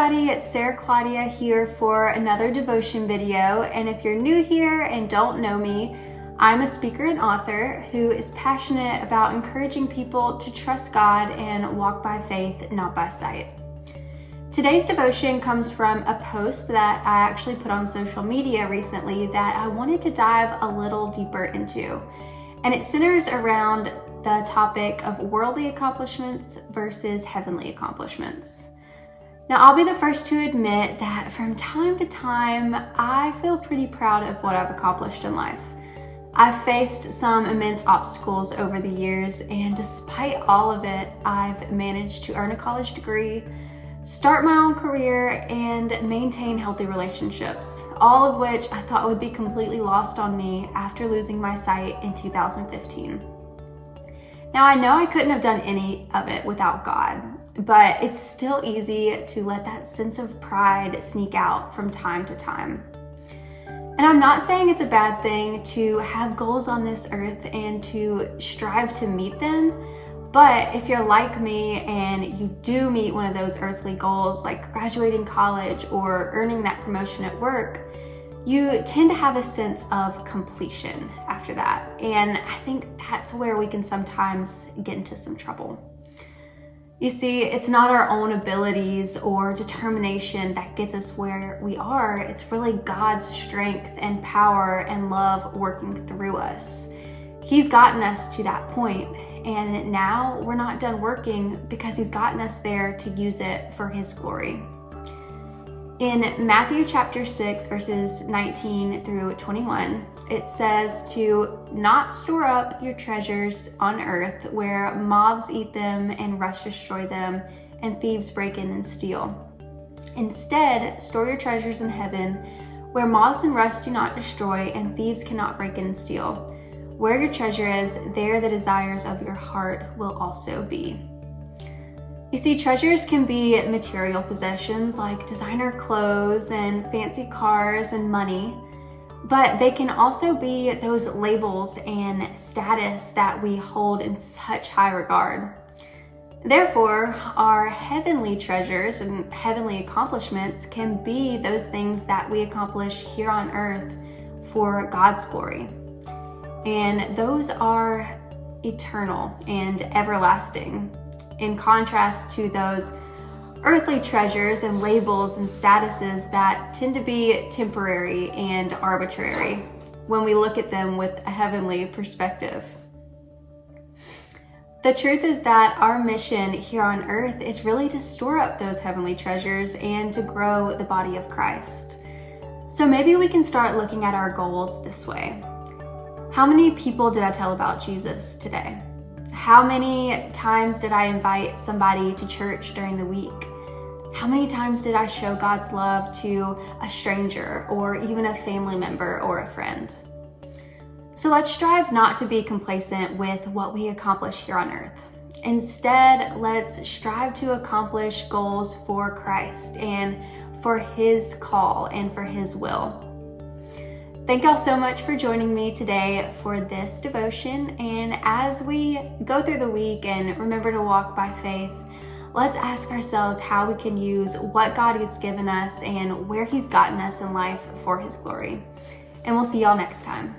everybody, it's Sarah Claudia here for another devotion video. And if you're new here and don't know me, I'm a speaker and author who is passionate about encouraging people to trust God and walk by faith, not by sight. Today's devotion comes from a post that I actually put on social media recently that I wanted to dive a little deeper into. And it centers around the topic of worldly accomplishments versus heavenly accomplishments. Now, I'll be the first to admit that from time to time, I feel pretty proud of what I've accomplished in life. I've faced some immense obstacles over the years, and despite all of it, I've managed to earn a college degree, start my own career, and maintain healthy relationships, all of which I thought would be completely lost on me after losing my sight in 2015. Now, I know I couldn't have done any of it without God, but it's still easy to let that sense of pride sneak out from time to time. And I'm not saying it's a bad thing to have goals on this earth and to strive to meet them, but if you're like me and you do meet one of those earthly goals, like graduating college or earning that promotion at work, you tend to have a sense of completion after that. And I think that's where we can sometimes get into some trouble. You see, it's not our own abilities or determination that gets us where we are. It's really God's strength and power and love working through us. He's gotten us to that point, and now we're not done working because He's gotten us there to use it for His glory. In Matthew chapter 6, verses 19 through 21, it says to not store up your treasures on earth where moths eat them and rust destroy them and thieves break in and steal. Instead, store your treasures in heaven where moths and rust do not destroy and thieves cannot break in and steal. Where your treasure is, there the desires of your heart will also be. You see, treasures can be material possessions like designer clothes and fancy cars and money, but they can also be those labels and status that we hold in such high regard. Therefore, our heavenly treasures and heavenly accomplishments can be those things that we accomplish here on earth for God's glory. And those are eternal and everlasting, in contrast to those earthly treasures and labels and statuses that tend to be temporary and arbitrary when we look at them with a heavenly perspective. The truth is that our mission here on earth is really to store up those heavenly treasures and to grow the body of Christ. So maybe we can start looking at our goals this way. How many people did I tell about Jesus today? How many times did I invite somebody to church during the week? How many times did I show God's love to a stranger or even a family member or a friend? So let's strive not to be complacent with what we accomplish here on earth. Instead, let's strive to accomplish goals for Christ and for His call and for His will. Thank y'all so much for joining me today for this devotion. And as we go through the week and remember to walk by faith, let's ask ourselves how we can use what God has given us and where He's gotten us in life for His glory. And we'll see y'all next time.